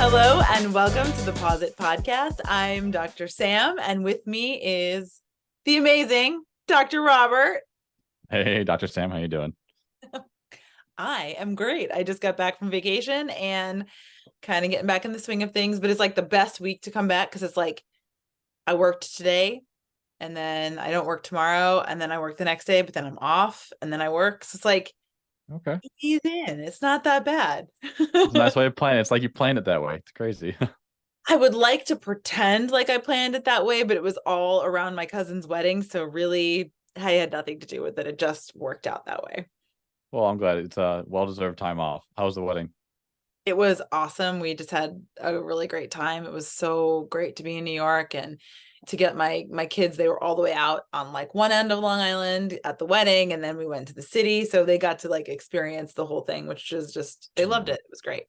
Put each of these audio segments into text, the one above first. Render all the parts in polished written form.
Hello and welcome to the Pause It podcast. I'm Dr. Sam, and with me is the amazing Dr. Robert. Hey, Dr. Sam, how you doing? I am great. I just got back from vacation and kind of getting back in the swing of things, but it's like the best week to come back because it's like I worked today and then I don't work tomorrow and then I work the next day, but then I'm off and then I work. So it's like Okay. ease in. It's not that bad. It's a nice way of playing it. It's like you planned it that way. It's crazy. I would like to pretend like I planned it that way, but it was all around my cousin's wedding. So really, I had nothing to do with it. It just worked out that way. Well, I'm glad it's a well-deserved time off. How was the wedding? It was awesome. We just had a really great time. It was so great to be in New York and to get my kids. They were all the way out on like one end of Long Island at the wedding, and then we went to the city, so they got to like experience the whole thing, which was just they loved it. It was great.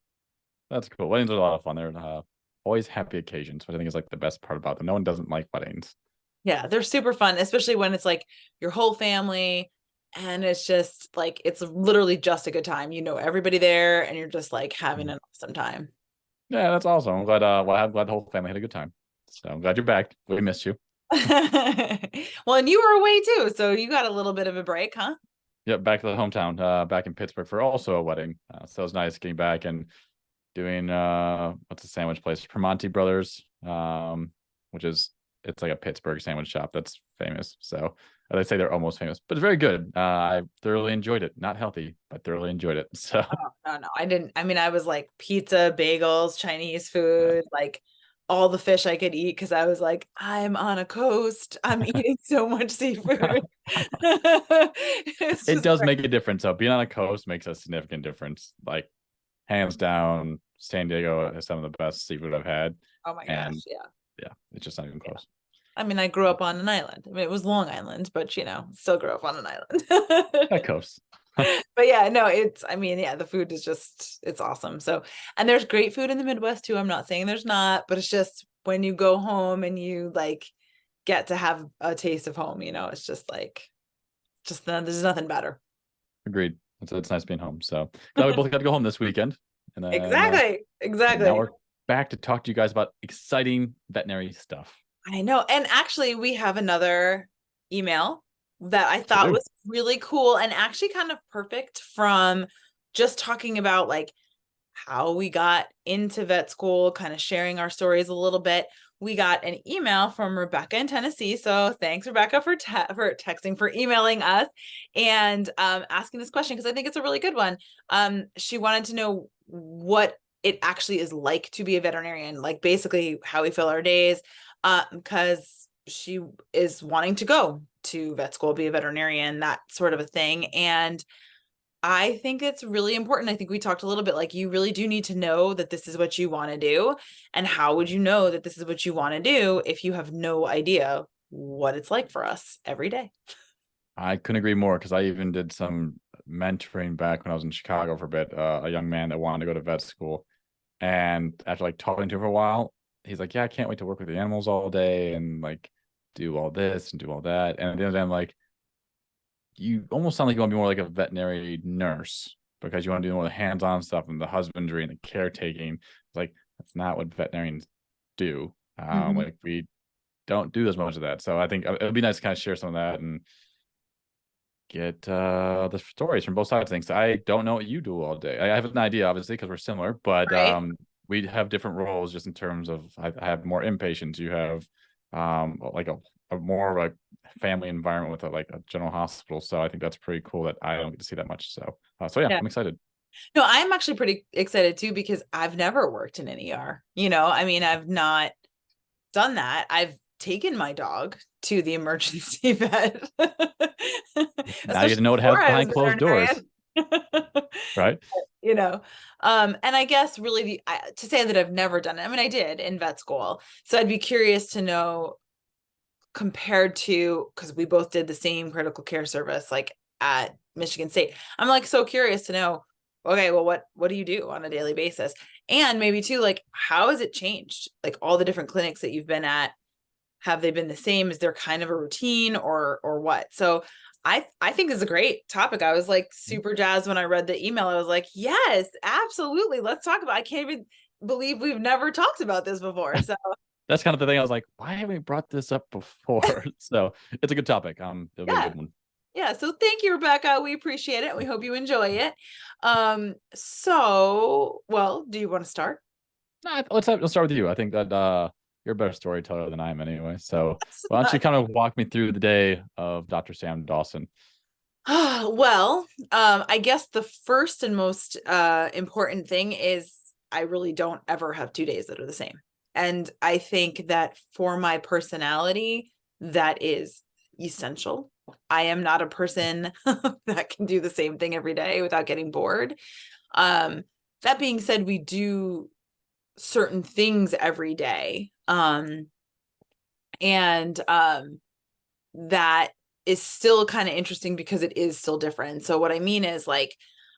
That's cool. Weddings are a lot of fun. They're always happy occasions, which I think is like the best part about them. No one doesn't like weddings. Yeah, they're super fun, especially when it's like your whole family and it's just like it's literally just a good time. You know everybody there and you're just like having an awesome time. Yeah, that's awesome. I'm glad. I'm glad the whole family had a good time. So I'm glad you're back. We missed you. Well, and you were away too, so you got a little bit of a break, huh? Yep, back to the hometown. Back in Pittsburgh for also a wedding. So it was nice getting back and doing what's the sandwich place? Primanti Brothers, which is it's like a Pittsburgh sandwich shop that's famous. So they say they're almost famous, but it's very good. I thoroughly enjoyed it. Not healthy, but thoroughly enjoyed it. So No, I didn't. I mean, I was like pizza, bagels, Chinese food, like all the fish I could eat because I was like, I'm on a coast. I'm eating so much seafood. It's it just does great. make a difference. So being on a coast makes a significant difference. Like hands down, San Diego has some of the best seafood I've had, Oh my gosh, and yeah. yeah, it's just not even Yeah. close. I mean, I grew up on an island. I mean, it was Long Island, but still grew up on an island. That coast. But yeah, no, I mean, yeah, the food is just, it's awesome. So, and there's great food in the Midwest too. I'm not saying there's not, but it's just when you go home and you like get to have a taste of home, it's just like, there's nothing better. Agreed. It's nice being home. So glad we both got to go home this weekend, and then Exactly. now Exactly. we're back to talk to you guys about exciting veterinary stuff. I know. And actually, we have another email that I We thought do. was really cool and actually kind of perfect from just talking about like how we got into vet school, kind of sharing our stories a little bit. We got an email from Rebecca in Tennessee. So thanks, Rebecca, for texting, for emailing us and asking this question because I think it's a really good one. She wanted to know what it actually is like to be a veterinarian, like basically how we fill our days, because she is wanting to go to vet school, be a veterinarian, that sort of a thing. And I think it's really important. I think we talked a little bit like you really do need to know that this is what you want to do. And how would you know that this is what you want to do if you have no idea what it's like for us every day? I couldn't agree more because I even did some mentoring back when I was in Chicago for a bit. A young man that wanted to go to vet school, and after like talking to him for a while, he's like, "Yeah, I can't wait to work with the animals all day and like do all this and do all that." And at the end of the day, I'm like, you almost sound like you want to be more like a veterinary nurse because you want to do more of the hands-on stuff and the husbandry and the caretaking. It's like that's not what veterinarians do. Mhm. Like we don't do as much of that. So I think it would be nice to kind of share some of that and get the stories from both sides of things. I don't know what you do all day. I have an idea, obviously, because we're similar, but Right. we have different roles just in terms of I have more inpatients. You have like a more of a family environment with like a general hospital. So I think that's pretty cool that I don't get to see that much. So yeah, Yeah. I'm excited. No, I'm actually pretty excited too because I've never worked in an ER. I mean, I've not done that. I've taken my dog to the emergency vet, Now you get to especially know what before happens I was behind a closed doors, veterinarian. right? you know and I guess really to say that I've never done it, I mean I did in vet school, so I'd be curious to know compared to, because we both did the same critical care service like at Michigan State. I'm like so curious to know, okay, well, what do you do on a daily basis, and maybe too like how has it changed, like all the different clinics that you've been at, have they been the same? Is there kind of a routine or what? So I think is a great topic. I was like super jazzed when I read the email. I was like, yes, absolutely. Let's talk about. I can't even believe we've never talked about this before. So That's kind of the thing. I was like, why haven't we brought this up before? So it's a good topic. It'll be a yeah. good one. Yeah. So thank you, Rebecca. We appreciate it. We hope you enjoy it. So, well, do you want to start? Nah, let's start with you. I think that you're a better storyteller than I am anyway. So That's why don't you not- kind of walk me through the day of Dr. Sam Dawson? Well, I guess the first and most important thing is I really don't ever have 2 days that are the same. And I think that for my personality, that is essential. I am not a person that can do the same thing every day without getting bored. Um, that being said, we do certain things every day. And that is still kind of interesting because it is still different. So what I mean is, like,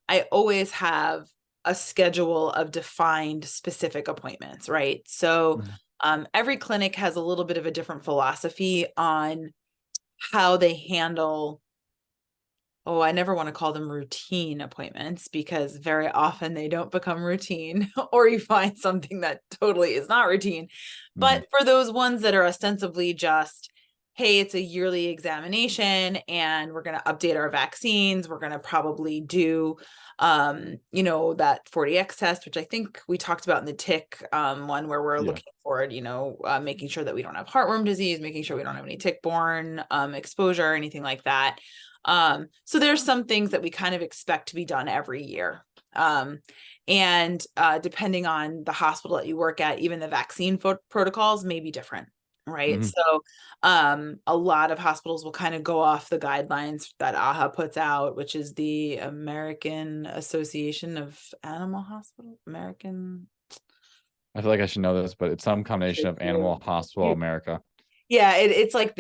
I always have a schedule of defined specific appointments, right? So every clinic has a little bit of a different philosophy on how they handle, oh, I never want to call them routine appointments because very often they don't become routine or you find something that totally is not routine. Mhm. But for those ones that are ostensibly just, hey, it's a yearly examination and we're going to update our vaccines, we're going to probably do that 40X test, which I think we talked about in the tick one, where we're Yeah. looking forward, making sure that we don't have heartworm disease, making sure we don't have any tick-borne exposure or anything like that. So there's some things that we kind of expect to be done every year. And depending on the hospital that you work at, even the vaccine protocols may be different, right? Mhm. So a lot of hospitals will kind of go off the guidelines that AHA puts out, which is the American Association of Animal Hospital, American. I feel like I should know this, but it's some combination of Animal Hospital America. Yeah, it's like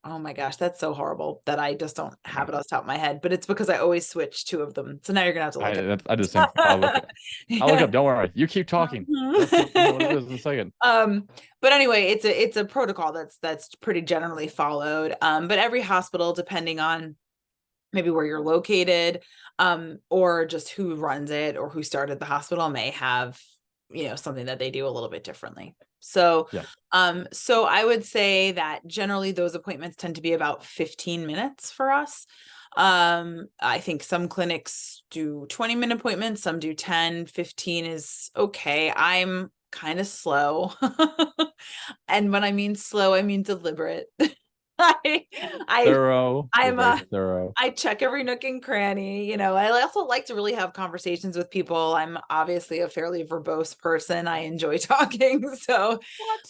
oh my gosh, that's so horrible that I just don't have it on the top of my head, but it's because I always switch two of them. So now you're gonna have to look at I do the same. I'll look up. Don't worry. You keep talking. Let me know what it is in a second. But anyway, it's a protocol that's pretty generally followed. But every hospital, depending on maybe where you're located, or just who runs it or who started the hospital, may have, something that they do a little bit differently. So, Yeah. so I would say that generally those appointments tend to be about 15 minutes for us. I think some clinics do 20-minute appointments, some do 10, 15 is okay. I'm kind of slow. And when I mean slow, I mean deliberate. I, I, Thorough. You're I'm very thorough. I check every nook and cranny. I also like to really have conversations with people. I'm obviously a fairly verbose person. I enjoy talking. So,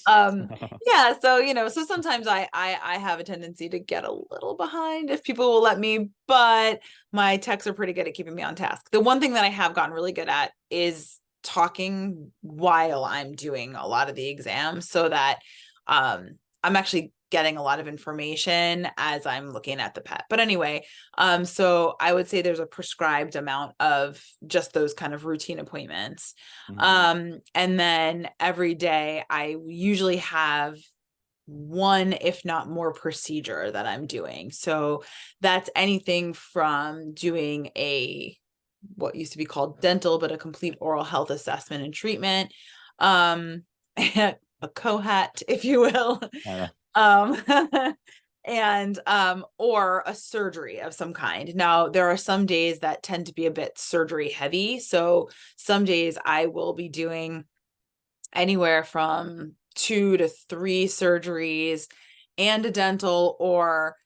What? yeah. So, so sometimes I have a tendency to get a little behind if people will let me, but my techs are pretty good at keeping me on task. The one thing that I have gotten really good at is talking while I'm doing a lot of the exams so that I'm actually getting a lot of information as I'm looking at the pet. But anyway, so I would say there's a prescribed amount of just those kind of routine appointments. And then every day I usually have one, if not more, procedure that I'm doing. So that's anything from doing what used to be called dental, but a complete oral health assessment and treatment, a cohat, if you will, I know. um and or a surgery of some kind. Now there are some days that tend to be a bit surgery heavy, so some days I will be doing anywhere from 2 to 3 surgeries and a dental, or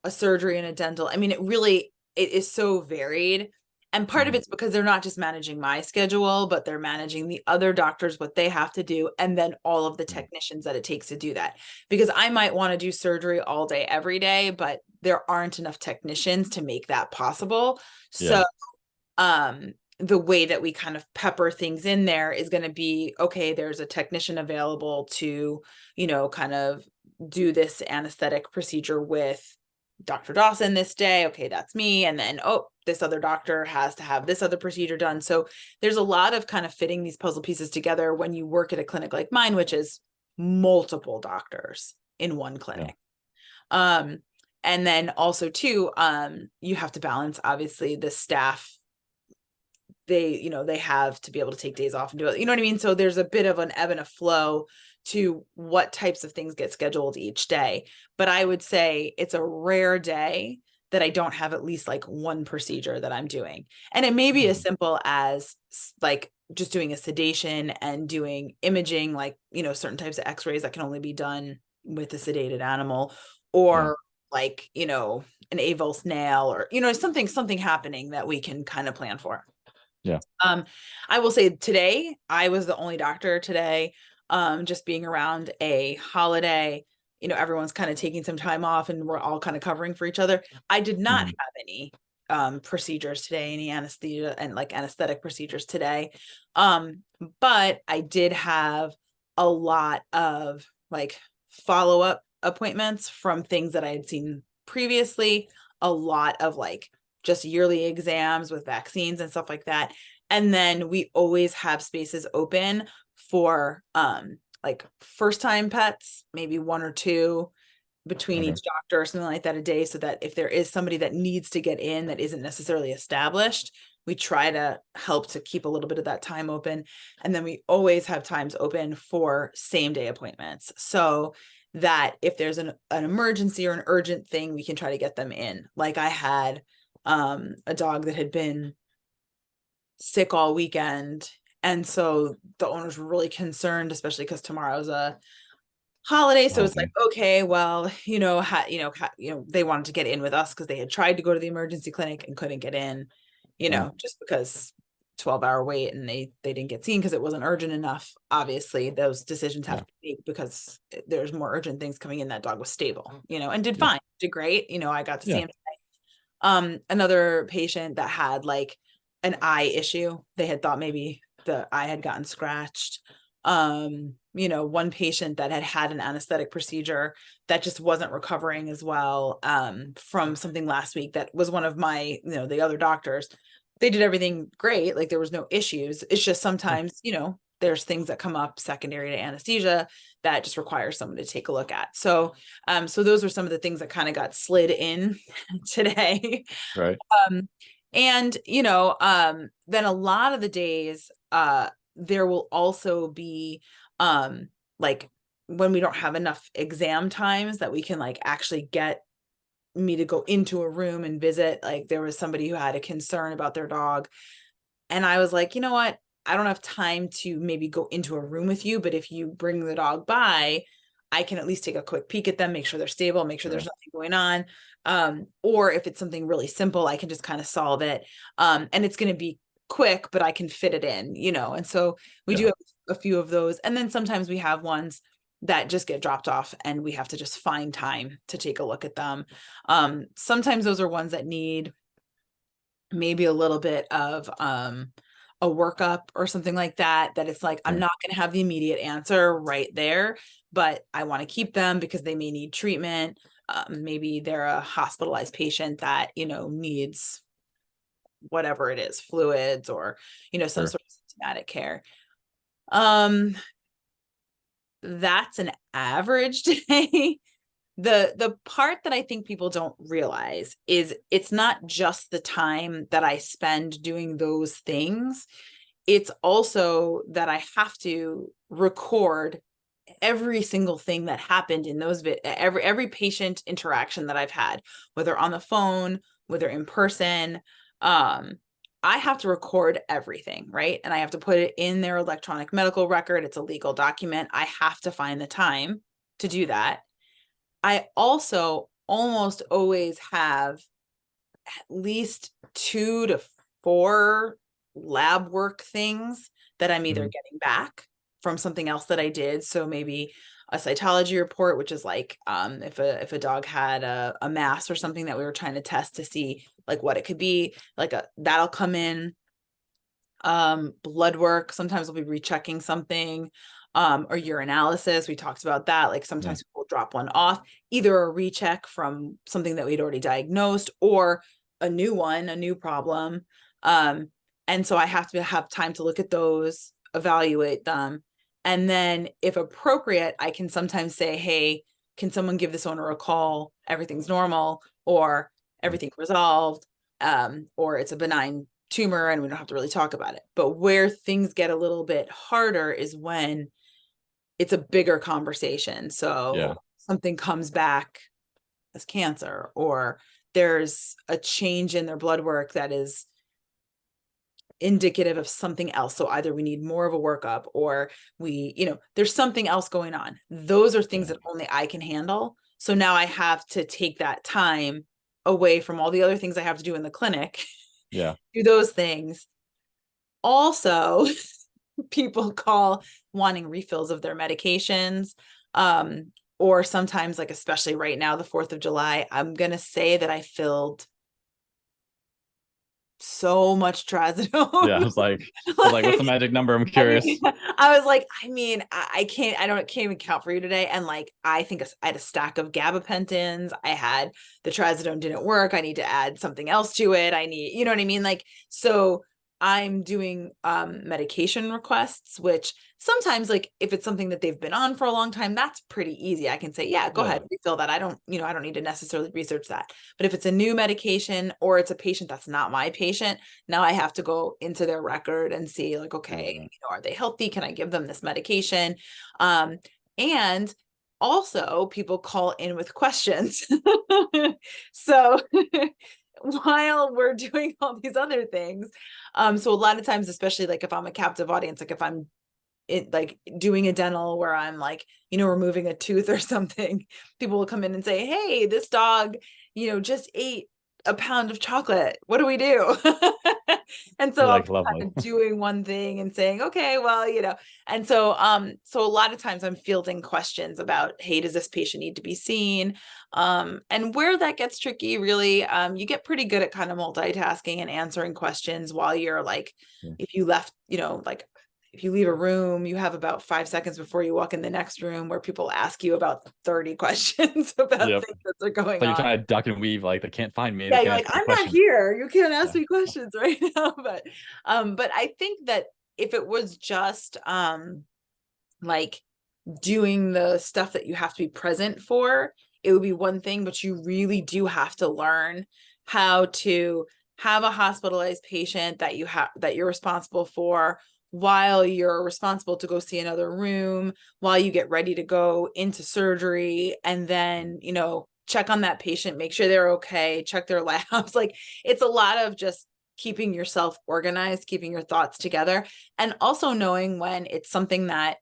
a surgery and a dental. I mean, it is so varied. And part of it's because they're not just managing my schedule, but they're managing the other doctors, what they have to do, and then all of the technicians that it takes to do that. Because I might want to do surgery all day, every day, but there aren't enough technicians to make that possible. Yeah. So, the way that we kind of pepper things in there is going to be, okay, there's a technician available to, kind of do this anesthetic procedure with Dr. Dawson this day. Okay, that's me. And then, oh, this other doctor has to have this other procedure done. So there's a lot of kind of fitting these puzzle pieces together when you work at a clinic like mine, which is multiple doctors in one clinic. Yeah. And then also too, you have to balance obviously the staff they have to be able to take days off and do it. You know what I mean? So there's a bit of an ebb and a flow to what types of things get scheduled each day. But I would say it's a rare day that I don't have at least like one procedure that I'm doing. And it may be as simple as like just doing a sedation and doing imaging, like, certain types of x-rays that can only be done with a sedated animal, or like, an avulse nail, or, something happening that we can kind of plan for. Yeah. I will say today, I was the only doctor today, just being around a holiday, everyone's kind of taking some time off and we're all kind of covering for each other. I did not have any procedures today, any anesthesia and like anesthetic procedures today. But I did have a lot of like follow-up appointments from things that I had seen previously, a lot of like just yearly exams with vaccines and stuff like that. And then we always have spaces open for like first time pets, maybe one or two between each doctor or something like that a day, so that if there is somebody that needs to get in that isn't necessarily established, we try to help to keep a little bit of that time open. And then we always have times open for same day appointments, so that if there's an emergency or an urgent thing, we can try to get them in. Like I had a dog that had been sick all weekend, and so the owners were really concerned, especially because tomorrow's a holiday. So it's like, okay, well, they wanted to get in with us because they had tried to go to the emergency clinic and couldn't get in, just because 12-hour wait, and they didn't get seen because it wasn't urgent enough. Obviously, those decisions have to be made because there's more urgent things coming in. That dog was stable, and did fine, did great. I got to see him today. Another patient that had like an eye issue. They had thought maybe the eye had gotten scratched. One patient that had an anesthetic procedure that just wasn't recovering as well from something last week. That was one of my, the other doctors. They did everything great. Like there was no issues. It's just sometimes, there's things that come up secondary to anesthesia that just requires someone to take a look at. So, so those were some of the things that kind of got slid in today. Right. And, then a lot of the days, there will also be, like when we don't have enough exam times that we can like actually get me to go into a room and visit. Like there was somebody who had a concern about their dog. And I was like, you know what? I don't have time to maybe go into a room with you, but if you bring the dog by, I can at least take a quick peek at them, make sure they're stable, make sure there's nothing going on. Or if it's something really simple, I can just kind of solve it. And it's going to be quick, but I can fit it in, and so we do have a few of those. And then sometimes we have ones that just get dropped off and we have to just find time to take a look at them. Sometimes those are ones that need maybe a little bit of a workup or something like that, that it's like, I'm not going to have the immediate answer right there, but I want to keep them because they may need treatment. Maybe they're a hospitalized patient that, needs whatever it is, fluids or, some sort of symptomatic care. That's an average day. The part that I think people don't realize is it's not just the time that I spend doing those things. It's also that I have to record every single thing that happened in those every patient interaction that I've had, whether on the phone, whether in person. I have to record everything, right? And I have to put it in their electronic medical record. It's a legal document. I have to find the time to do that. I also almost always have at least 2 to 4 lab work things that I'm either getting back from something else that I did. So maybe a cytology report, which is like if a dog had a mass or something that we were trying to test to see like what it could be, like that'll come in. Blood work, sometimes we'll be rechecking something, or urinalysis. We talked about that. Like sometimes we'll drop one off, either a recheck from something that we'd already diagnosed or a new problem. And so I have to have time to look at those, evaluate them. And then if appropriate, I can sometimes say, hey, can someone give this owner a call? Everything's normal, or everything resolved, or it's a benign tumor and we don't have to really talk about it. But where things get a little bit harder is when it's a bigger conversation. So something comes back as cancer, or there's a change in their blood work that is indicative of something else. So either we need more of a workup, or there's something else going on. Those are things that only I can handle. So now I have to take that time away from all the other things I have to do in the clinic. Yeah. Do those things. Also, people call wanting refills of their medications. Or sometimes, like, especially right now, the 4th of July, I'm going to say that I filled so much trazodone. Yeah. I was like, what's the magic number? I'm curious. I was like, I can't even count for you today. And like, I think I had a stack of gabapentins. I had the trazodone didn't work. I need to add something else to it. I need, you know what I mean? Like, so I'm doing medication requests, which sometimes, like, if it's something that they've been on for a long time, that's pretty easy. I can say, yeah, go ahead, refill that. I don't need to necessarily research that. But if it's a new medication, or it's a patient that's not my patient, now I have to go into their record and see, like, okay, are they healthy? Can I give them this medication? And also people call in with questions. So while we're doing all these other things, so a lot of times, especially like if I'm a captive audience, like if I'm like doing a dental where I'm like, removing a tooth or something, people will come in and say, hey, this dog, just ate a pound of chocolate. What do we do? And so I'm kind of doing one thing and saying, okay, well, and so a lot of times I'm fielding questions about, hey, does this patient need to be seen? And where that gets tricky, really, you get pretty good at kind of multitasking and answering questions while you're like, if you left, like, if you leave a room, you have about 5 seconds before you walk in the next room where people ask you about 30 questions about things that are going on. You're trying to duck and weave, like, they can't find me. Yeah, you're like, I'm not here. You can't ask me questions right now. But I think that if it was just like doing the stuff that you have to be present for, it would be one thing, but you really do have to learn how to have a hospitalized patient that you're responsible for, while you're responsible to go see another room, while you get ready to go into surgery, and then, check on that patient, make sure they're okay, check their labs. Like, it's a lot of just keeping yourself organized, keeping your thoughts together, and also knowing when it's something that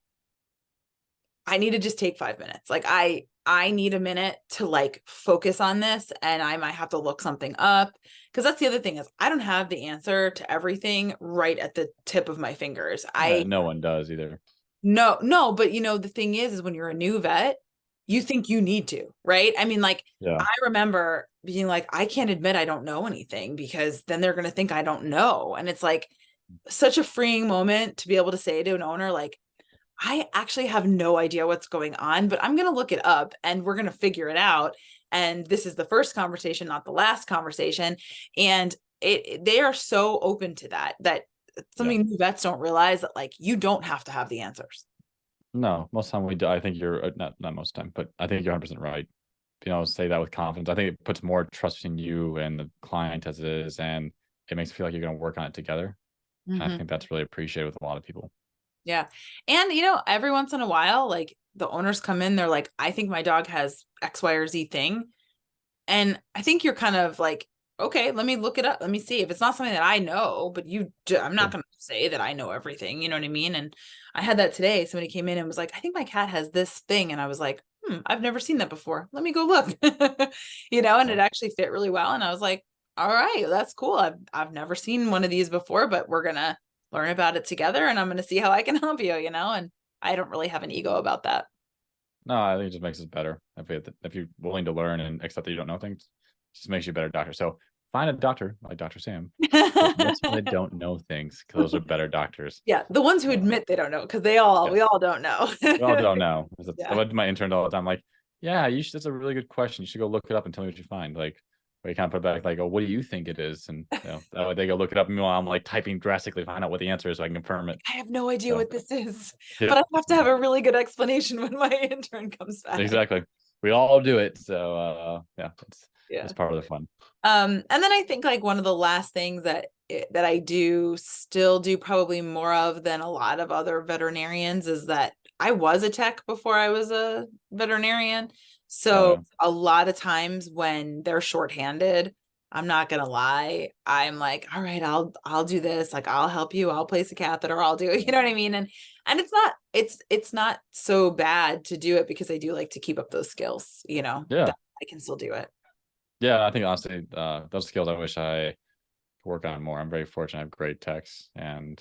I need to just take 5 minutes. Like, I need a minute to like focus on this, and I might have to look something up, because that's the other thing, is I don't have the answer to everything right at the tip of my fingers. No one does either. No, but the thing is when you're a new vet, you think you need to, right? I mean, like, I remember being like, I can't admit I don't know anything, because then they're going to think I don't know. And it's like such a freeing moment to be able to say to an owner, like, I actually have no idea what's going on, but I'm going to look it up and we're going to figure it out. And this is the first conversation, not the last conversation. And they are so open to that something new vets don't realize, that like, you don't have to have the answers. No, most of the time we do. I think you're not most of the time, but I think you're 100% right. Say that with confidence. I think it puts more trust in you and the client as it is, and it makes it feel like you're going to work on it together. And I think that's really appreciated with a lot of people. Yeah. And, every once in a while, like, the owners come in, they're like, I think my dog has X, Y, or Z thing. And I think you're kind of like, okay, let me look it up. Let me see if it's not something that I know, but I'm not going to say that I know everything. You know what I mean? And I had that today. Somebody came in and was like, I think my cat has this thing. And I was like, I've never seen that before. Let me go look, and it actually fit really well. And I was like, all right, that's cool. I've never seen one of these before, but we're going to learn about it together, and I'm going to see how I can help you, and I don't really have an ego about that. No, I think it just makes us better. If you're willing to learn and accept that you don't know things, it just makes you a better doctor. So find a doctor like Dr. Sam. They don't know things, because those are better doctors. Yeah, the ones who admit they don't know, because we all don't know. We all don't know. I went to my intern all the time, like, yeah, that's a really good question. You should go look it up and tell me what you find. Like, we kind of put back, like, oh, what do you think it is? And that way they go look it up. Meanwhile, I'm like typing drastically, find out what the answer is so I can confirm it. I have no idea what this is, but I have to have a really good explanation when my intern comes back. Exactly. We all do it. So it's part of the fun. And then I think, like, one of the last things that that I do still do probably more of than a lot of other veterinarians is that I was a tech before I was a veterinarian. Oh So yeah. a lot of times when they're shorthanded, I'm not gonna lie, I'm like, all right, I'll do this, like I'll help you, I'll place a catheter, I'll do it, you know what I mean? And it's not so bad to do it because I do like to keep up those skills, Yeah. that I can still do it. Yeah. I think honestly, those skills I wish I could work on more. I'm very fortunate. I have great techs and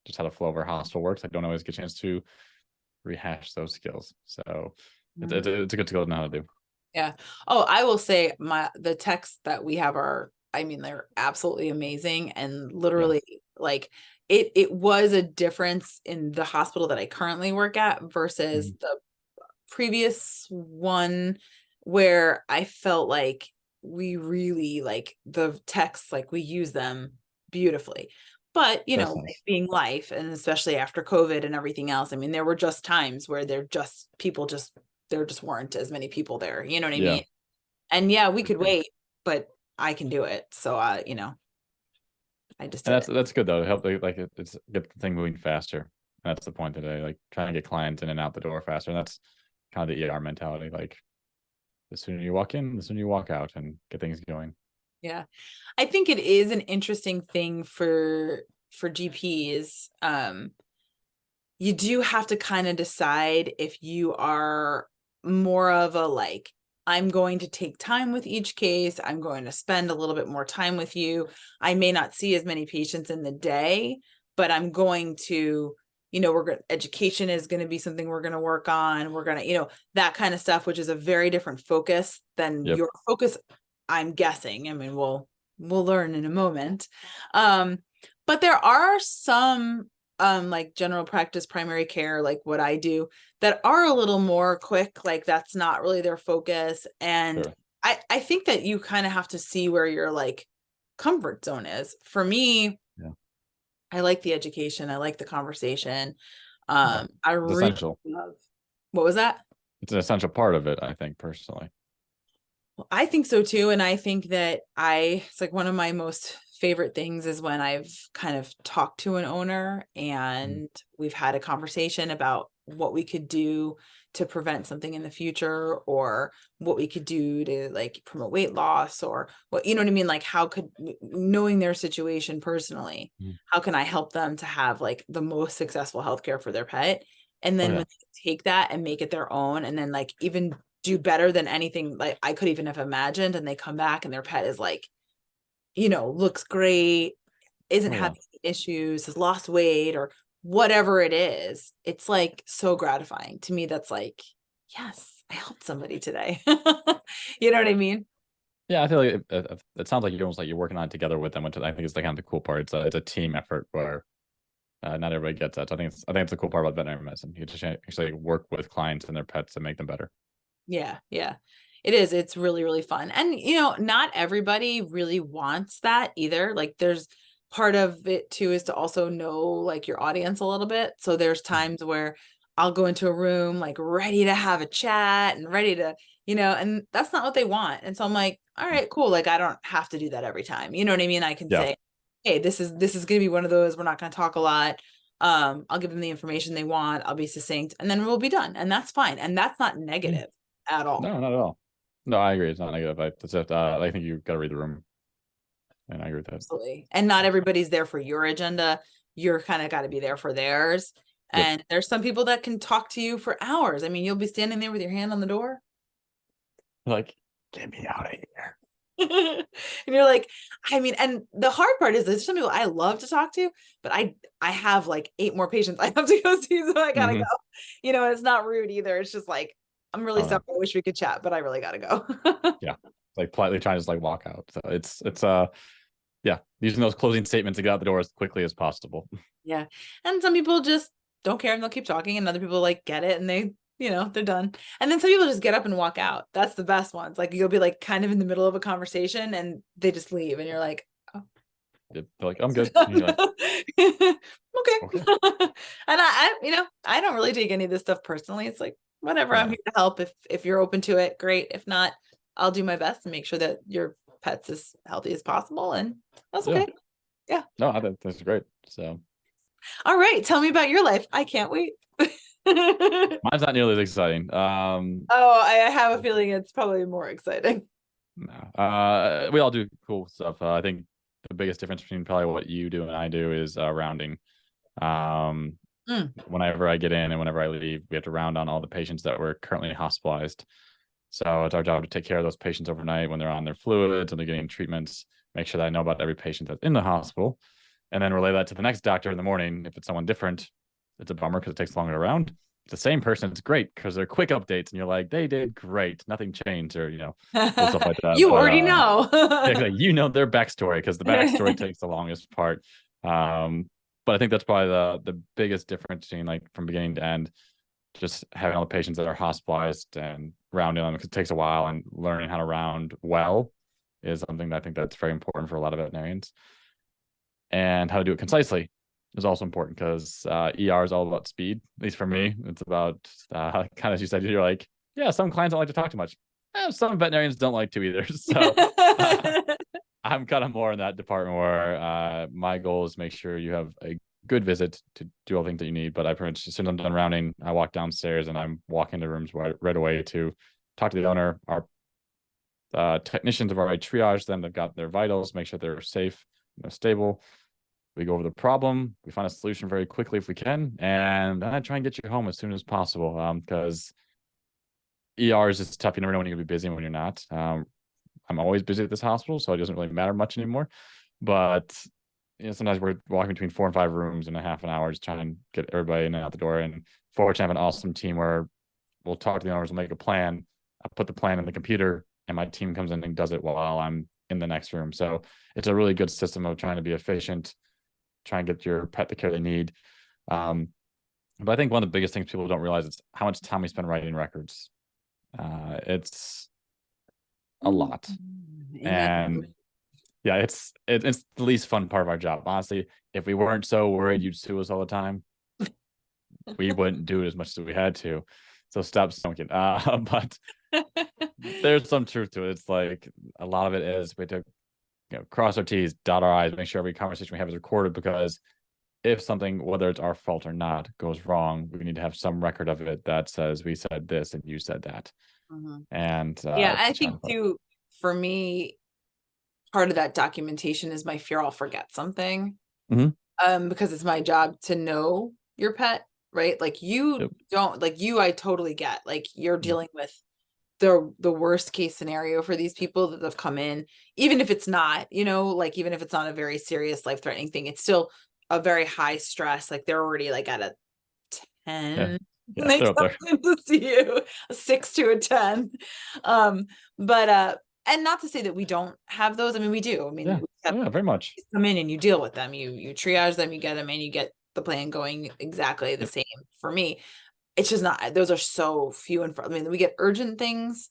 just how the flow of our hospital works. I don't always get a chance to rehash those skills. So it's a good skill to know how to do. Yeah. Oh, I will say the texts that we have are, I mean, they're absolutely amazing and Yeah. literally like it was a difference in the hospital that I currently work at versus Mhm. the previous one where I felt like we really like the texts, like we use them beautifully. But, That's life nice. being life, and especially after COVID and everything else, I mean, there were just times where there just weren't as many people there. You know what I Yeah. mean? And yeah, we For could sure. wait, but I can do it. So, I just And did it. that's good though. Help it's get the thing moving faster. That's the point today. Like trying to get clients in and out the door faster. And that's kind of the ER mentality. Like the sooner you walk in, the sooner you walk out and get things going. Yeah. I think it is an interesting thing for GPs. You do have to kind of decide if you are more of a like, I'm going to take time with each case. I'm going to spend a little bit more time with you. I may not see as many patients in the day, but I'm going to, education is going to be something we're going to work on. We're going to, that kind of stuff, which is a very different focus than Yep. your focus, I'm guessing. I mean, we'll learn in a moment. Um, but there are some like general practice primary care, like what I do, that are a little more quick, like that's not really their focus. And Sure. I think that you kind of have to see where your like comfort zone is. For me, Yeah. I like the education, I like the conversation. Yeah. I It's really essential. love, what was that? It's an essential part of it, I think, personally. Well, I think so too. And I think that it's like one of my most favorite things is when I've kind of talked to an owner Mhm. and we've had a conversation about what we could do to prevent something in the future, or what we could do to like promote weight loss, or what, you know what I mean? Like how could, knowing their situation personally, Mhm. how can I help them to have like the most successful healthcare for their pet? And Oh then yeah. when they take that and make it their own, and then like even do better than anything like I could even have imagined, and they come back and their pet is like, looks great, isn't Oh yeah. having issues, has lost weight, or whatever it is, it's like so gratifying to me. That's like, yes, I helped somebody today. You know what I mean? Yeah, I feel like it sounds like you're almost like you're working on it together with them, which I think is the kind of the cool part. It's a team effort where not everybody gets that. So I think it's the cool part about veterinary medicine. You just actually work with clients and their pets to make them better. Yeah, yeah. It is. It's really, really fun. And, not everybody really wants that either. Like there's part of it too is to also know like your audience a little bit. So there's Mhm. times where I'll go into a room like ready to have a chat and ready to, and that's not what they want. And so I'm like, all right, cool. Like I don't have to do that every time. You know what I mean? I can Yeah. say, hey, this is gonna be one of those. We're not gonna talk a lot. I'll give them the information they want. I'll be succinct, and then we'll be done. And that's fine. And that's not Yeah. negative at all. No, not at all. No, I agree. It's not negative. It's just, I think you got to read the room, and I agree with that. Absolutely. And not everybody's there for your agenda. You're kind of got to be there for theirs. Yep. And there's some people that can talk to you for hours. I mean, you'll be standing there with your hand on the door. Like, get me out of here. And you're like, I mean, and the hard part is there's some people I love to talk to, but I have like 8 more patients I have to go see, so I gotta go. Hmm. It's not rude either. It's just like, I'm really Oh sorry. no. I wish we could chat, but I really gotta go. Yeah. Like politely trying to just like walk out. So it's yeah, using those closing statements to get out the door as quickly as possible. Yeah. And some people just don't care and they'll keep talking, and other people like get it and they're done. And then some people just get up and walk out. That's the best ones. Like you'll be like kind of in the middle of a conversation and they just leave and you're like, oh, They're like, I'm so good. And done. you're like, Okay. okay. And I don't really take any of this stuff personally. It's like, whatever, I'm Yeah. here to help. If you're open to it, great. If not, I'll do my best to make sure that your pet's as healthy as possible. And that's Yeah. okay. Yeah. No, I think that's great. So All right. Tell me about your life. I can't wait. Oh, mine's not nearly as exciting. I have a feeling it's probably more exciting. No. We all do cool stuff. I think the biggest difference between probably what you do and I do is rounding. Um, Mm. Whenever I get in and whenever I leave, we have to round on all the patients that were currently hospitalized. So it's our job to take care of those patients overnight when they're on their fluids and they're getting treatments, make sure that I know about every patient that's in the hospital, and then relay that to the next doctor in the morning. If it's someone different, it's a bummer because it takes longer to round. It's the same person, it's great because they're quick updates and you're like, they did great, nothing changed, or cool stuff like that. You But already know. yeah, like, their backstory because the backstory takes the longest part. But I think that's probably the biggest difference between like from beginning to end, just having all the patients that are hospitalized and rounding them because it takes a while, and learning how to round well is something that I think that's very important for a lot of veterinarians. And how to do it concisely is also important because ER is all about speed. At least for me, it's about kind of as you said, you're like, yeah, some clients don't like to talk too much. Some veterinarians don't like to either. So I'm kind of more in that department where my goal is make sure you have a good visit to do all the things that you need. But I pretty much, as soon as I'm done rounding, I walk downstairs and I'm walking into rooms right away to talk to the owner. Our technicians have already triaged them. They've got their vitals, make sure they're safe, stable. We go over the problem. We find a solution very quickly if we can, and then I try and get you home as soon as possible. Because ER is just tough. You never know when you're gonna be busy and when you're not. I'm always busy at this hospital, so it doesn't really matter much anymore. But sometimes we're walking between 4 and 5 rooms in a half an hour, just trying to get everybody in and out the door. And fortunately, I have an awesome team where we'll talk to the owners, we'll make a plan. I put the plan in the computer, and my team comes in and does it while I'm in the next room. So it's a really good system of trying to be efficient, try and get your pet the care they need. But I think one of the biggest things people don't realize is how much time we spend writing records. It's a lot. And yeah, it's the least fun part of our job. Honestly, if we weren't so worried you'd sue us all the time, we wouldn't do it as much as we had to. So stop smoking. But there's some truth to it. It's like a lot of it is we have to cross our T's, dot our I's, make sure every conversation we have is recorded, because if something, whether it's our fault or not, goes wrong, we need to have some record of it that says we said this and you said that. Mhm. And Yeah, I think too, for me, part of that documentation is my fear I'll forget something. Because it's my job to know your pet, right? Like you don't, like you, I totally get, like you're dealing with the worst case scenario for these people that have come in, even if it's not, like even if it's not a very serious life-threatening thing, it's still a very high stress. Like they're already like at a 10 when they come in to see you, a 6 to a 10. But and not to say that we don't have those. I mean, we do. I mean, we have very much come in and you deal with them. You triage them, you get them, and you get the plan going exactly the same. For me, it's just not, those are so few and far. I mean, we get urgent things.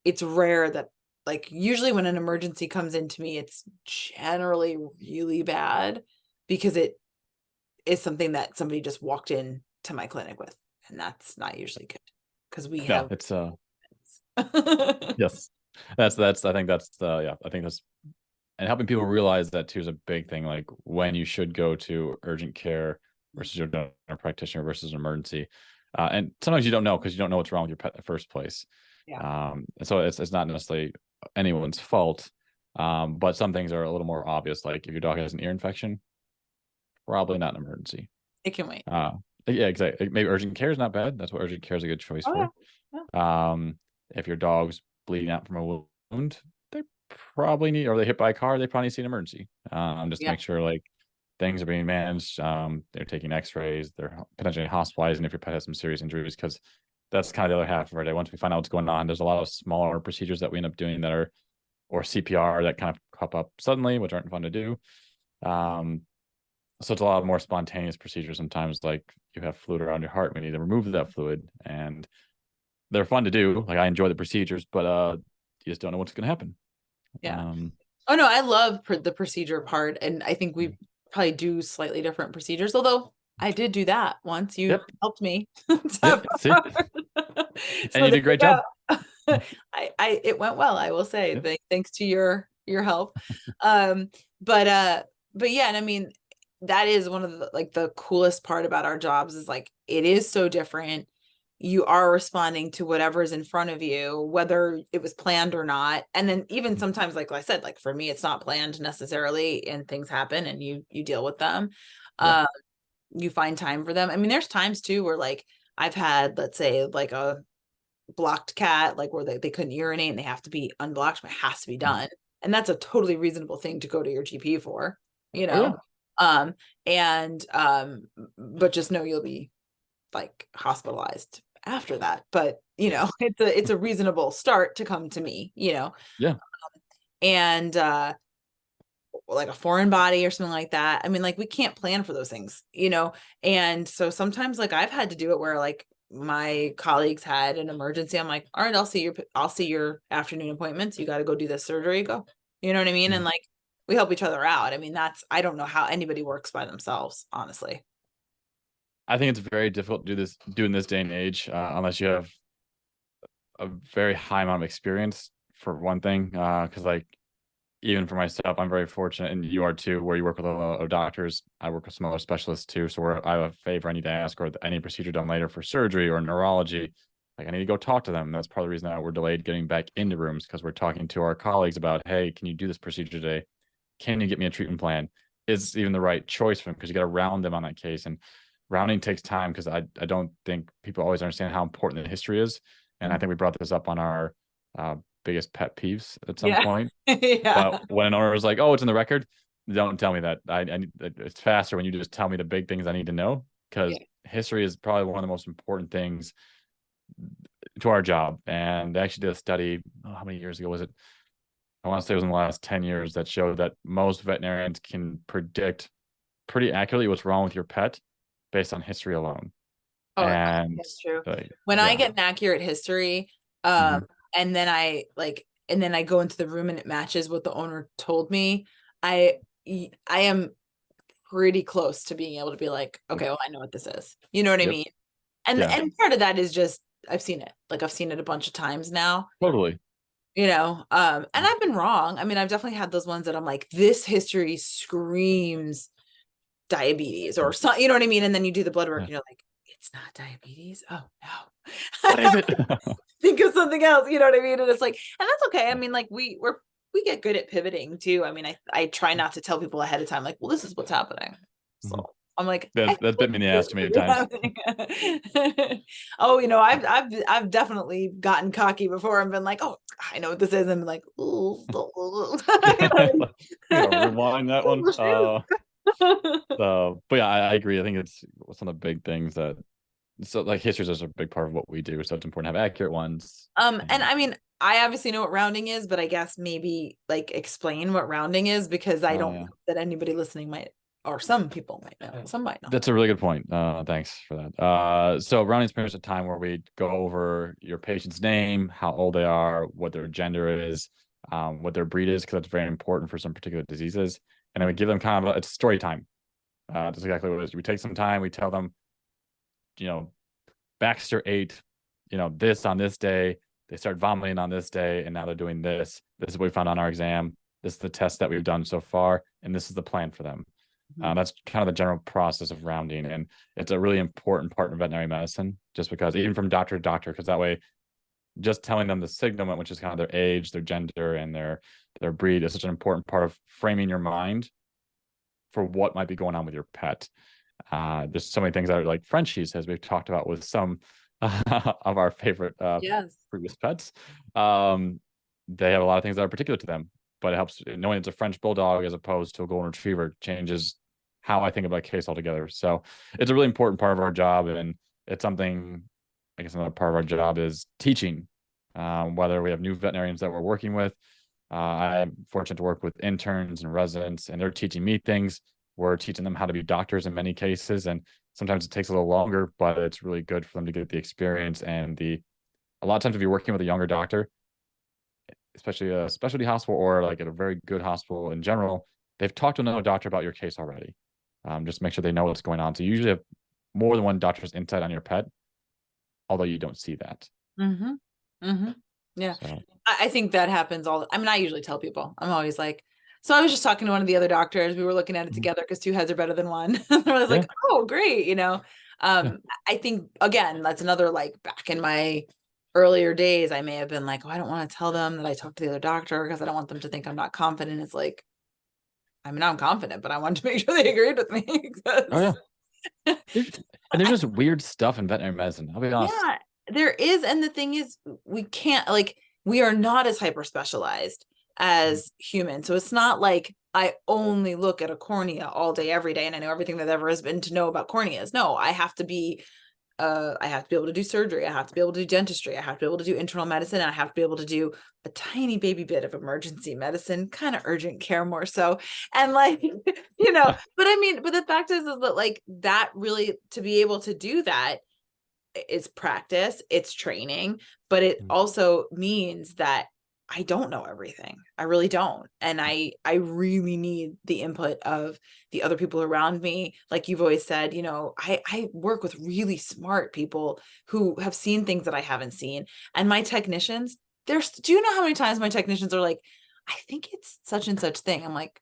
It's rare that, like, usually when an emergency comes into me, it's generally really bad because it is something that somebody just walked in to my clinic with, and that's not usually good because we have it's yes, that's I think that's I think that's, and helping people realize that too is a big thing, like when you should go to urgent care versus your donor practitioner versus an emergency. And sometimes you don't know because you don't know what's wrong with your pet in the first place. And so it's not necessarily anyone's fault. But some things are a little more obvious, like if your dog has an ear infection, probably not an emergency. It can wait. Yeah, exactly. Maybe urgent care is not bad. That's what urgent care is a good choice for. If your dog's bleeding out from a wound, they probably need, or they hit by a car, they probably need to see an emergency. Just to make sure like things are being managed. They're taking x-rays, they're potentially hospitalized, and if your pet has some serious injuries, because that's kind of the other half of our day. Once we find out what's going on, there's a lot of smaller procedures that we end up doing that are, or CPR, that kind of pop up suddenly, which aren't fun to do. So it's a lot more spontaneous procedures. Sometimes like you have fluid around your heart, we need to remove that fluid, and they're fun to do. Like I enjoy the procedures, but you just don't know what's going to happen. Oh no, I love the procedure part, and I think we probably do slightly different procedures, although I did do that once. You helped me. And you did a great job. It went well, I will say, thanks to your help. But but yeah, and I mean, that is one of the like the coolest part about our jobs is like it is so different. You are responding to whatever's in front of you, whether it was planned or not. And then even sometimes, like I said, like for me, it's not planned necessarily, and things happen, and you deal with them. Yeah. Um, you find time for them. I mean, there's times too where like I've had, let's say, like a blocked cat, like where they couldn't urinate and they have to be unblocked, but it has to be Mhm. done. And that's a totally reasonable thing to go to your GP for, you Oh yeah. know. And but just know you'll be like hospitalized after that. But you know, Yes. it's a reasonable start to come to me, you know. Yeah. And like a foreign body or something like that. I mean, like we can't plan for those things, you know? And so sometimes like I've had to do it where like my colleagues had an emergency. I'm like, all right, I'll see your afternoon appointments. You got to go do this surgery, go. You know what I mean? Mhm. And like we help each other out. I mean, I don't know how anybody works by themselves, honestly. I think it's very difficult to do in this day and age, unless you have a very high amount of experience for one thing. Because like even for myself, I'm very fortunate, and you are too, where you work with a lot of doctors. I work with some other specialists too. So where I have a favor I need to ask, or any procedure done later for surgery or neurology, like I need to go talk to them. That's part of the reason that we're delayed getting back into rooms, because we're talking to our colleagues about, hey, can you do this procedure today? Can you get me a treatment plan? Is even the right choice for them? Because you got to round them on that case, and rounding takes time, because I don't think people always understand how important the history is. And I think we brought this up on our uh, biggest pet peeves at some Yeah. point. Yeah. But when an owner was like, "Oh, it's in the record," don't tell me that. It's faster when you just tell me the big things I need to know, because Yeah. history is probably one of the most important things to our job. And they actually did a study. Oh, how many years ago was it? I want to say it was in the last 10 years, that showed that most veterinarians can predict pretty accurately what's wrong with your pet based on history alone. Oh, And that's true. like, When I yeah. get an accurate history, Mhm. and then and then I go into the room and it matches what the owner told me, I I am pretty close to being able to be like, Yep. okay, well, I know what this is. You know what I Yep. mean? Yeah. And part of that is just I've seen it. Like I've seen it a bunch of times now, Totally. you know. And Mhm. I've been wrong. I mean, I've definitely had those ones that I'm like, this history screams diabetes or something, you know what I mean? And then you do the blood work Yeah. and you're like, it's not diabetes. Oh no. What is it? Think of something else, you know what I mean? And it's like, and that's okay. I mean, like we get good at pivoting too. I mean, I try not to tell people ahead of time, like, well, this is what's happening. So Mhm. I'm like, That's bit me in the ass too many times. oh, you know, I've definitely gotten cocky before and been like, oh, I know what this is, and been like, ooh, you know You know, what rewind that one. I mean? But yeah, I agree. I think it's some of the big things that, so like history is a big part of what we do. So it's important to have accurate ones. And And I mean, I obviously know what rounding is, but I guess maybe like explain what rounding is because I don't yeah, know that anybody listening might, or some people might know, some might not. that's a really good point. Thanks for that. So rounding is pretty much a time where we go over your patient's name, how old they are, what their gender is, what their breed is, because that's very important for some particular diseases. And then we give them kind of it's story time. That's exactly what it is. We take some time, we tell them, you know, Baxter ate, this on this day. They start vomiting on this day, and now they're doing this. This is what we found on our exam. This is the test that we've done so far, and this is the plan for them. Mhm. That's kind of the general process of rounding, and it's a really important part of veterinary medicine, just because even from doctor to doctor, because that way, just telling them the signal, which is kind of their age, their gender, and their breed, is such an important part of framing your mind for what might be going on with your pet. There's so many things that are like Frenchies, as we've talked about with some of our favorite Yes. previous pets. Um, they have a lot of things that are particular to them, but it helps knowing it's a French bulldog as opposed to a golden retriever changes how I think about a case altogether. So it's a really important part of our job, and it's something. I guess another part of our job is teaching. Whether we have new veterinarians that we're working with, I'm fortunate to work with interns and residents, and they're teaching me things. We're teaching them how to be doctors in many cases, and sometimes it takes a little longer, but it's really good for them to get the experience and the. A lot of times, if you're working with a younger doctor, especially a specialty hospital or like at a very good hospital in general, they've talked to another doctor about your case already. Just make sure they know what's going on. So you usually have more than one doctor's insight on your pet, although you don't see that. Mm-hmm. Mm-hmm. Yeah. So I think that happens I mean, I usually tell people, I'm always like, So I was just talking to one of the other doctors. We were looking at it Mhm. together because two heads are better than one. I was Yeah, like, oh, great. yeah, I think again, that's another like back in my earlier days, I may have been like, oh, I don't want to tell them that I talked to the other doctor because I don't want them to think I'm not confident. It's like, I mean, I'm confident, but I wanted to make sure they agreed with me oh because yeah. There's, and there's just weird stuff in veterinary medicine. I'll be honest. yeah, there is. And the thing is, we can't like, we are not as hyper specialized Mhm. as humans. So it's not like I only look at a cornea all day, every day, and I know everything that ever has been to know about corneas. No, I have to be able to do surgery. I have to be able to do dentistry. I have to be able to do internal medicine. And I have to be able to do a tiny baby bit of emergency medicine, kind of urgent care more so. And like, but I mean, but the fact is that like that really to be able to do that is practice, it's training, but it Mhm. also means that I don't know everything. I really don't. And I really need the input of the other people around me. Like you've always said, I work with really smart people who have seen things that I haven't seen. And my technicians, do you know how many times my technicians are like, I think it's such and such thing. I'm like,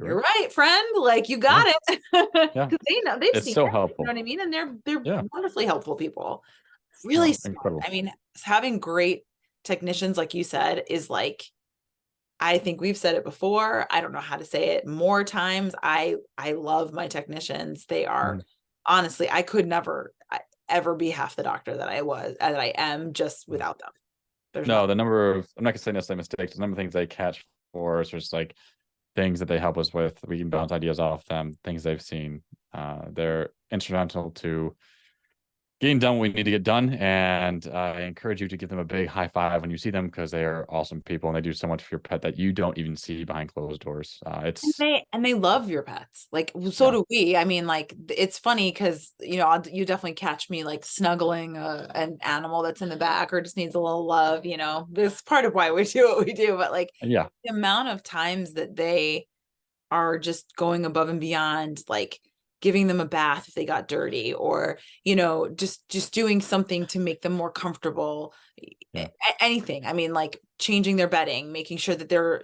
you're Sure. right, friend. Like you Yeah, got it. yeah. Because they've It's seen so it. You know helpful. what I mean? And they're Yeah. wonderfully helpful people. Really Oh, smart. incredible. I mean, having great technicians, like you said, is like, I think we've said it before. I don't know how to say it more times. I love my technicians. They are Mhm. honestly, I could never ever be half the doctor that I am just Mhm. without them. There's No, no. the number of I'm not gonna say necessarily mistakes. The number of things they catch for us, or just like things that they help us with. We can bounce ideas off them, things they've seen. They're instrumental to getting done what we need to get done. And I encourage you to give them a big high five when you see them because they are awesome people and they do so much for your pet that you don't even see behind closed doors. And It's they love your pets. Like so yeah, do we. I mean, like it's funny because you definitely catch me like snuggling an animal that's in the back or just needs a little love. This is part of why we do what we do. But like yeah, the amount of times that they are just going above and beyond, like giving them a bath if they got dirty, or just doing something to make them more comfortable. yeah. Anything. I mean, like changing their bedding, making sure that they're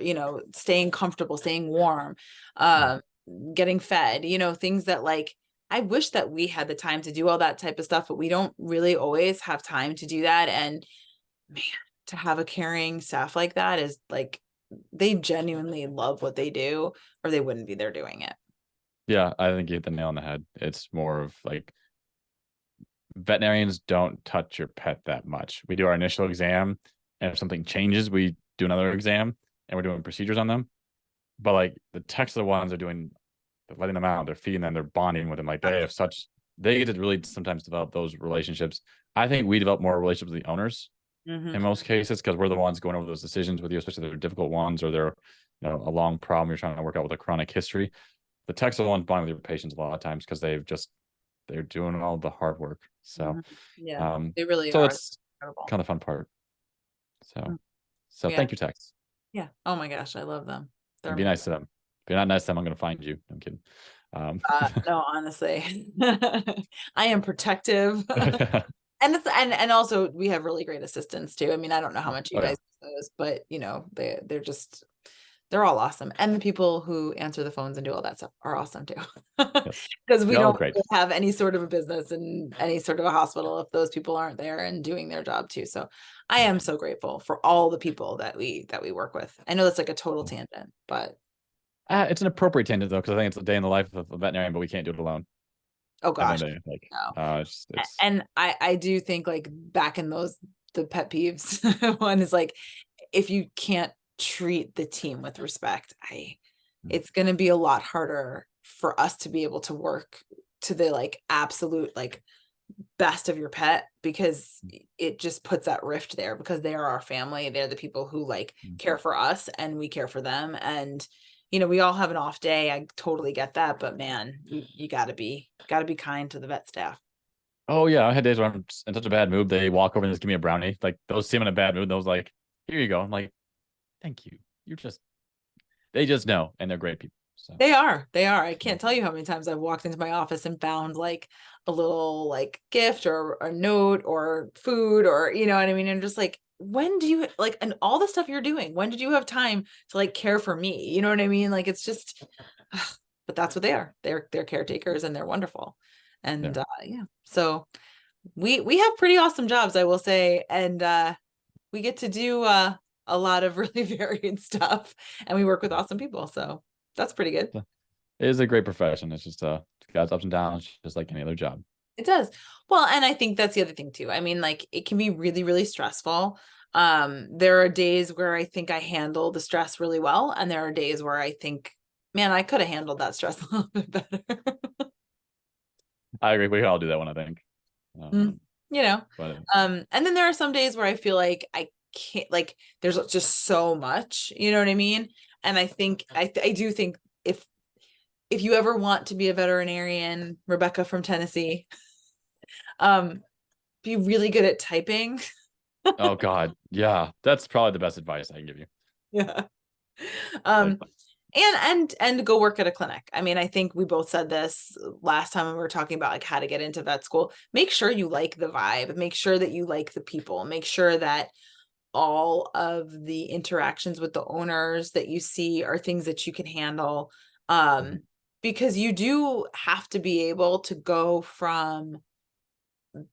staying comfortable, staying warm, Mm. um getting fed, things that like I wish that we had the time to do all that type of stuff, but we don't really always have time to do that. And man, to have a caring staff like that is like they genuinely love what they do, or they wouldn't be there doing it. Yeah, I think you hit the nail on the head. It's more of like veterinarians don't touch your pet that much. We do our initial exam, and if something changes, we do another exam and we're doing procedures on them. But like the techs are the ones that are doing, they're letting them out, they're feeding them, they're bonding with them. Like they get to really sometimes develop those relationships. I think we develop more relationships with the owners Mm-hmm. in most cases because we're the ones going over those decisions with you, especially if they're difficult ones or they're, a long problem you're trying to work out with a chronic history. The techs are the ones bonding with your patients a lot of times because they're doing all the hard work. So, Mm-hmm. Yeah, um, they really so are that's incredible. kind of the fun part. Mm. So Yeah, thank you, techs, yeah. Oh my gosh, I love them. They're and be amazing. nice to them. If you're not nice to them, I'm going to find you. I'm kidding. Um, No, honestly, I am protective. And also we have really great assistants too. I mean, I don't know how much you oh guys yeah, use those, but they're all awesome. And the people who answer the phones and do all that stuff are awesome too. yes, Because we they're all don't great. really have any sort of a business in any sort of a hospital if those people aren't there and doing their job too. So I am so grateful for all the people that we work with. I know that's like a total tangent, but It's an appropriate tangent though, because I think it's a day in the life of a veterinarian, but we can't do it alone. oh At the gosh, end of the day, like no. it's And I do think like back in the pet peeves one is like if you can't treat the team with respect, it's going to be a lot harder for us to be able to work to the like absolute like best of your pet, because it just puts that rift there, because they are our family. They're the people who like care for us and we care for them. And we all have an off day. I totally get that, but man, you gotta be kind to the vet staff. oh yeah, I had days where I'm in such a bad mood. They walk over and just give me a brownie. Like those see I'm in a bad mood. Those like, here you go. I'm like, thank you. They just know, and they're great people. So They are. I can't tell you how many times I've walked into my office and found like a little like gift or a note or food, or you know what I mean? And just like when do you like, and all the stuff you're doing, when did you have time to like care for me? You know what I mean? Like, it's just, but that's what they are. They're caretakers and they're wonderful. And Yeah. yeah, so we have pretty awesome jobs, I will say. And we get to do a lot of really varied stuff, and we work with awesome people. So that's pretty good. So, it is a great profession. It's just it's got its ups and downs, just like any other job. It does. Well, and I think that's the other thing too. I mean, like, it can be really, really stressful. There are days where I think I handle the stress really well, and there are days where I think, man, I could have handled that stress a little bit better. I agree. We all do that one, I think. You know, But and then there are some days where I feel like I can't, like, there's just so much, you know what I mean? And I think I do think if you ever want to be a veterinarian, Rebecca from Tennessee, be really good at typing. oh God, yeah, that's probably the best advice I can give you. Yeah. Like, And go work at a clinic. I mean, I think we both said this last time when we were talking about like how to get into vet school. Make sure you like the vibe, make sure that you like the people, make sure that all of the interactions with the owners that you see are things that you can handle. mhm, Because you do have to be able to go from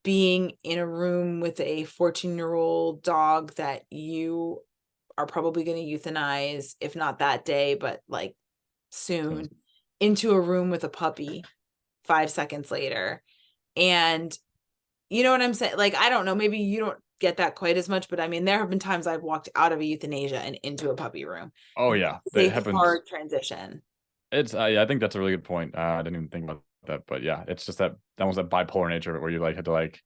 being in a room with a 14-year-old dog that you are probably going to euthanize, if not that day, but like soon, into a room with a puppy 5 seconds later. And you know what I'm saying? Like, I don't know, maybe you don't get that quite as much, but I mean, there have been times I've walked out of a euthanasia and into a puppy room. oh yeah, It's that a happens. hard transition. It's yeah, I think that's a really good point. I didn't even think about that, but yeah, it's just that almost that bipolar nature of it, where you like had to like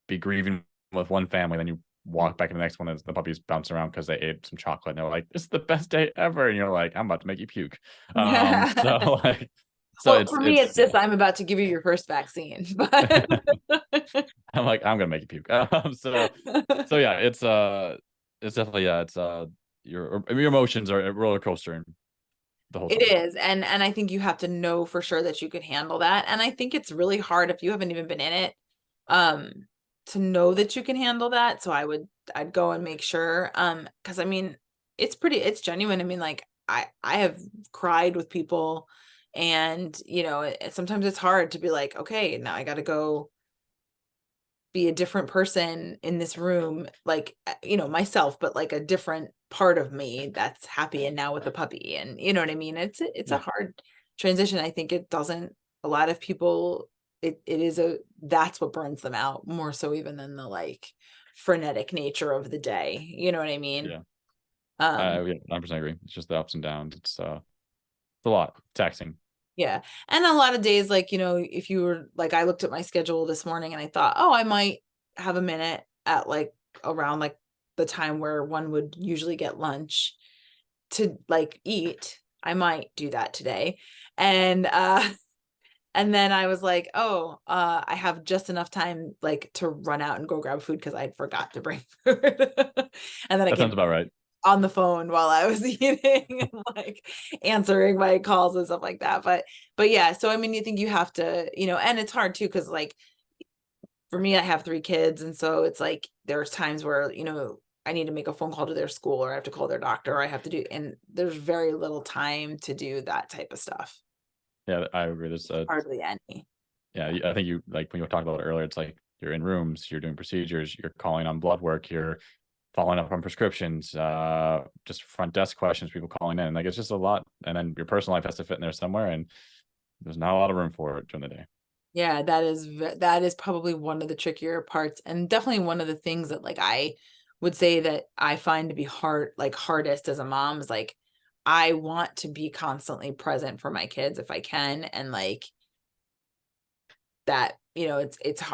be grieving with one family, then you walk back in the next one as the puppies bouncing around because they ate some chocolate, and they're like, "This is the best day ever," and you're like, "I'm about to make you puke." So like, so Well, it's for me, it's yeah. just I'm about to give you your first vaccine, but I'm like, I'm gonna make you puke. So yeah, it's definitely yeah, it's your emotions are a roller coaster the whole it time. is. And I think you have to know for sure that you can handle that. And I think it's really hard if you haven't even been in it, um, to know that you can handle that. So I'd go and make sure. Because I mean, it's genuine. I mean, like, I have cried with people, and you know, sometimes it's hard to be like, okay, now I gotta go be a different person in this room, like, you know, myself, but like a different part of me that's happy and now with a puppy. And you know what I mean? It's a Yeah, hard transition. I think it doesn't, a lot of people, it is a, that's what burns them out more so even than the like frenetic nature of the day. You know what I mean? yeah, Um, yeah, 100% agree. It's just the ups and downs. It's a lot taxing. yeah. And a lot of days, like, you know, if you were like, I looked at my schedule this morning and I thought, oh, I might have a minute at like around like the time where one would usually get lunch to like eat. I might do that today. And and then I was like, oh, I have just enough time like to run out and go grab food because I forgot to bring food. And then I That came sounds about right. on the phone while I was eating and like answering my calls and stuff like that. But yeah, so I mean, you think you have to, you know, and it's hard too, because like for me, I have 3 kids, and so it's like there's times where, you know, I need to make a phone call to their school, or I have to call their doctor, or I have to do, and there's very little time to do that type of stuff. Yeah, I agree. There's Hardly any. yeah, I think you like when you were talking about it earlier, it's like you're in rooms, you're doing procedures, you're calling on blood work, you're following up on prescriptions, just front desk questions, people calling in. Like it's just a lot. And then your personal life has to fit in there somewhere, and there's not a lot of room for it during the day. Yeah, that is probably one of the trickier parts, and definitely one of the things that like I would say that I find to be hard, like hardest as a mom, is like I want to be constantly present for my kids if I can, and like that, you know,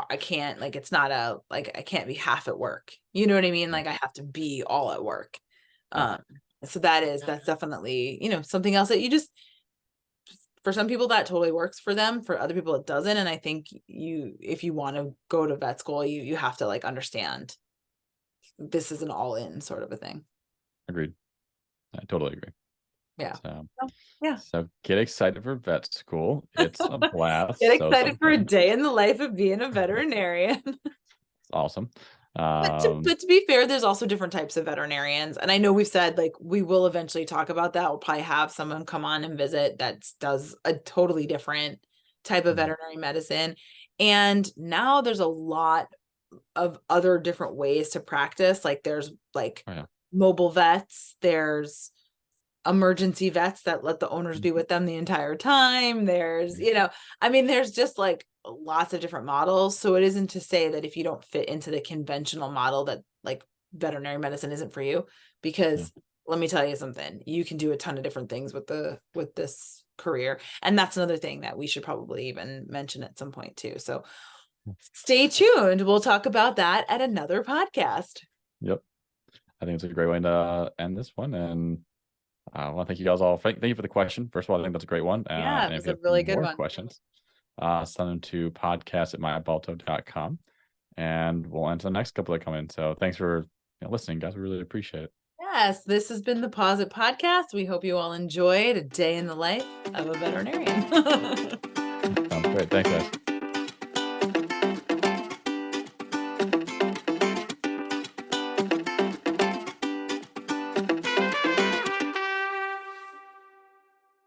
I can't, like, it's not a, like, I can't be half at work. You know what I mean? Yeah. Like, I have to be all at work. Yeah. Um, so that's definitely, you know, something else that you just, for some people that totally works for them, for other people it doesn't. And I think you, if you want to go to vet school, you have to like understand this is an all in sort of a thing. Agreed. I totally agree. Yeah. So, So, yeah. so get excited for vet school. It's a Get blast. So excited for a fun. day in the life of being a veterinarian. It's awesome. But to be fair, there's also different types of veterinarians. And I know we've said like we will eventually talk about that. We'll probably have someone come on and visit that does a totally different type of veterinary medicine. And now there's a lot of other different ways to practice. Like there's like mobile vets, there's emergency vets that let the owners be with them the entire time. There's, I mean, there's just like lots of different models. So it isn't to say that if you don't fit into the conventional model that like veterinary medicine isn't for you, because let me tell you something, you can do a ton of different things with this career. And that's another thing that we should probably even mention at some point too. So stay tuned. We'll talk about that at another podcast. Yep. I think it's a great way to end this one. And I want to thank you guys all. Thank you for the question. First of all, I think that's a great one. Yeah, and it's if you a have really good more one. questions, send them to podcast@mybalto.com, and we'll answer the next couple that come in. So thanks for listening, guys. We really appreciate it. Yes, this has been the Pause It podcast. We hope you all enjoyed a day in the life of a veterinarian. Sounds great. Thanks, guys.